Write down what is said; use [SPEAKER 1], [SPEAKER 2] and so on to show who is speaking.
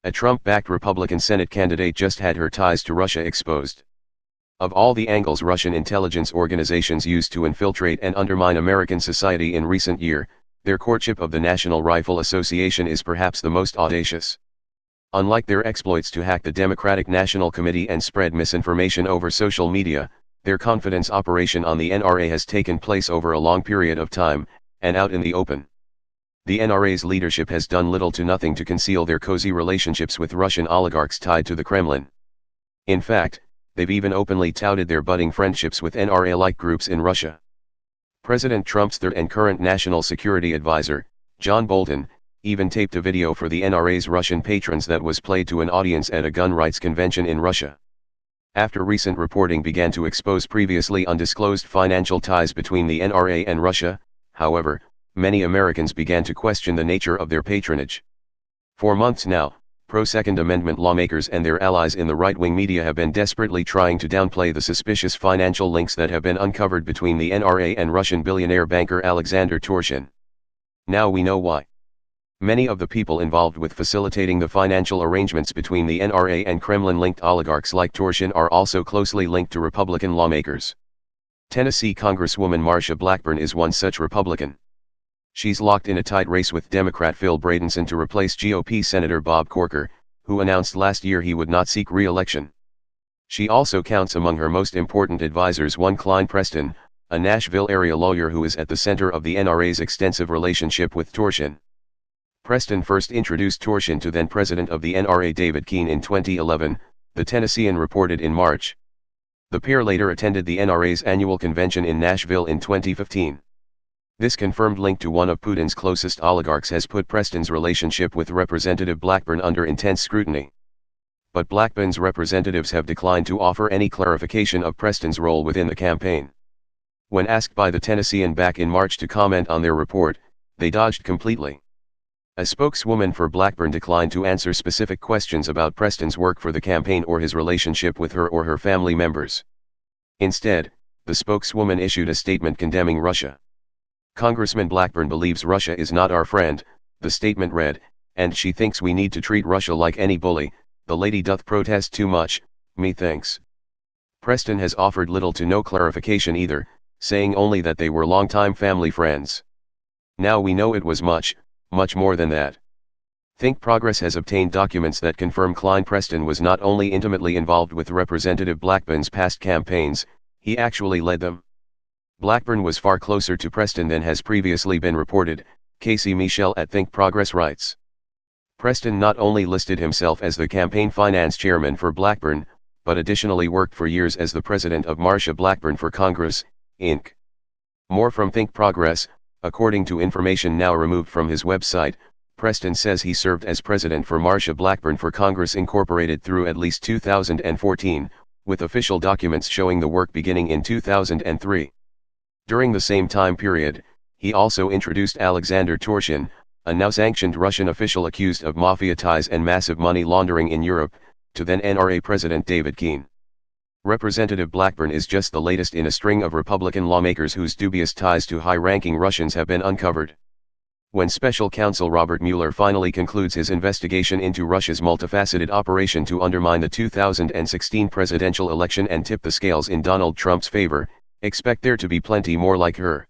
[SPEAKER 1] A Trump-backed Republican Senate candidate just had her ties to Russia exposed. Of all the angles Russian intelligence organizations used to infiltrate and undermine American society in recent years, their courtship of the National Rifle Association is perhaps the most audacious. Unlike their exploits to hack the Democratic National Committee and spread misinformation over social media, their confidence operation on the NRA has taken place over a long period of time, and out in the open. The NRA's leadership has done little to nothing to conceal their cozy relationships with Russian oligarchs tied to the Kremlin. In fact, they've even openly touted their budding friendships with NRA-like groups in Russia. President Trump's third and current national security advisor, John Bolton, even taped a video for the NRA's Russian patrons that was played to an audience at a gun rights convention in Russia. After recent reporting began to expose previously undisclosed financial ties between the NRA and Russia, however, many Americans began to question the nature of their patronage. For months now, pro-Second Amendment lawmakers and their allies in the right-wing media have been desperately trying to downplay the suspicious financial links that have been uncovered between the NRA and Russian billionaire banker Alexander Torshin. Now we know why. Many of the people involved with facilitating the financial arrangements between the NRA and Kremlin-linked oligarchs like Torshin are also closely linked to Republican lawmakers. Tennessee Congresswoman Marsha Blackburn is one such Republican. She's locked in a tight race with Democrat Phil Bradenson to replace GOP Senator Bob Corker, who announced last year he would not seek re-election. She also counts among her most important advisors one Cline Preston, a Nashville area lawyer who is at the center of the NRA's extensive relationship with Torshin. Preston first introduced Torshin to then-president of the NRA David Keene in 2011, the Tennessean reported in March. The pair later attended the NRA's annual convention in Nashville in 2015. This confirmed link to one of Putin's closest oligarchs has put Preston's relationship with Representative Blackburn under intense scrutiny. But Blackburn's representatives have declined to offer any clarification of Preston's role within the campaign. When asked by the Tennessean back in March to comment on their report, they dodged completely. A spokeswoman for Blackburn declined to answer specific questions about Preston's work for the campaign or his relationship with her or her family members. Instead, the spokeswoman issued a statement condemning Russia. Congressman Blackburn believes Russia is not our friend, the statement read, and she thinks we need to treat Russia like any bully. The lady doth protest too much, methinks. Preston has offered little to no clarification either, saying only that they were longtime family friends. Now we know it was much more than that. Think Progress has obtained documents that confirm Cline Preston was not only intimately involved with Representative Blackburn's past campaigns, he actually led them. Blackburn was far closer to Preston than has previously been reported, Casey Michel at Think Progress writes. Preston not only listed himself as the campaign finance chairman for Blackburn, but additionally worked for years as the president of Marsha Blackburn for Congress, Inc. More from Think Progress. According to information now removed from his website, Preston says he served as president for Marsha Blackburn for Congress Incorporated through at least 2014, with official documents showing the work beginning in 2003. During the same time period, he also introduced Alexander Torshin, a now-sanctioned Russian official accused of mafia ties and massive money laundering in Europe, to then NRA President David Keene. Representative Blackburn is just the latest in a string of Republican lawmakers whose dubious ties to high-ranking Russians have been uncovered. When Special Counsel Robert Mueller finally concludes his investigation into Russia's multifaceted operation to undermine the 2016 presidential election and tip the scales in Donald Trump's favor, expect there to be plenty more like her.